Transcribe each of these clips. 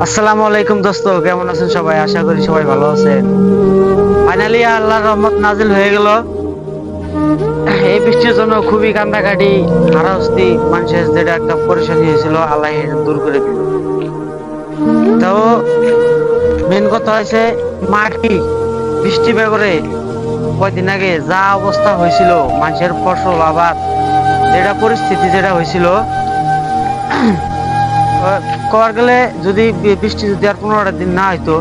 আসসালামু আলাইকুম দোস্ত, কেমন আছেন সবাই? আশা করি সবাই ভালো আছেন। ফাইনালি আল্লাহর রহমত নাজিল হয়ে গেল। এই বৃষ্টির জন্য খুবই কান্দাকাটি, হারাস্তি, মানুষের যেটা একটা পরেশানি হয়েছিল আল্লাহ এটা দূর করে দিল। তো মেন কথা হয়েছে মাটি, বৃষ্টি বেগরে কয়দিন আগে যা অবস্থা হয়েছিল, মানুষের ফসল আবাদ যেটা পরিস্থিতি যেটা হয়েছিল, কবার গেলে যদি বৃষ্টি যদি আর 15টা দিন না হইতো,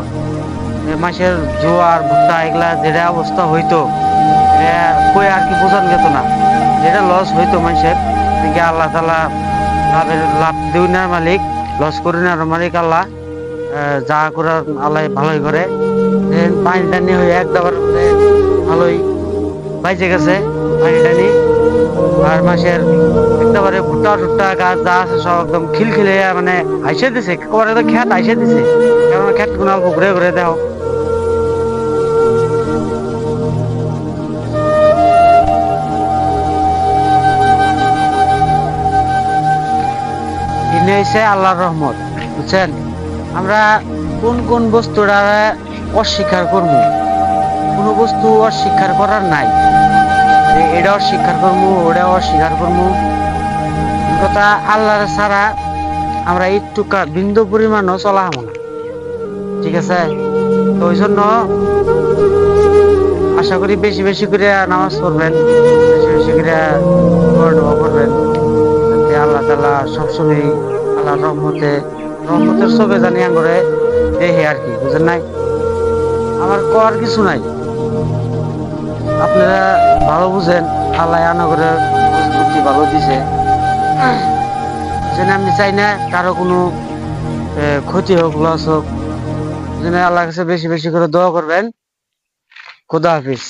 মাসের জোয়ার ভুট্টা এগুলা যেটা অবস্থা হইতো, কই আর কি বোঝান যেত না। যেটা লস হইতো মানুষের দিকে, আল্লাহ তালা লাভের লাভ দিউনার মালিক, লস করিনার মালিক আল্লাহ। যা করার আল্লাহ ভালোই করে। পানি টানি হয়ে একবার ভালোই বাইচে গেছে পানি টানি। আর মাসের একেবারে ভুট্টা টুট্টা গাছ যা আছে সব একদম খিলখিলে, মানে হাইসে দিছে, একেবারে তো খেত হাইসে দিছে। কেমন খেত গুলো অল্প ঘুরে ঘুরে দাও। ইনি হইছে আল্লাহর রহমত, বুঝছেন? আমরা কোন কোন বস্তুটা অস্বীকার করবো, কোনো বস্তু অস্বীকার করার নাই। এটা অস্বীকার করবো, ওটা অস্বীকার করবো, কথা আল্লাহর ছাড়া আমরা একটু বিন্দু পরিমাণও চলা হবো না, ঠিক আছে? তো ওই জন্য আশা করি বেশি বেশি করে নামাজ পড়বেন, বেশি বেশি করে দোয়া করবেন, যাতে আল্লাহ তাআলা সবসময় আল্লাহর রহমতের চোখে জানি আঙ্গরে দেখে আর কি, বুঝেন নাই? আমার করার কিছু নাই, আপনারা ভালো বুঝেন। আল্লাহ আনগরে বুদ্ধি ভালো দিছে, যেন আমি চাই না কারো কোনো ক্ষতি হোক, লস হোক। যেন আল্লাহর কাছে বেশি বেশি করে দোয়া করবেন। খোদা হাফিজ।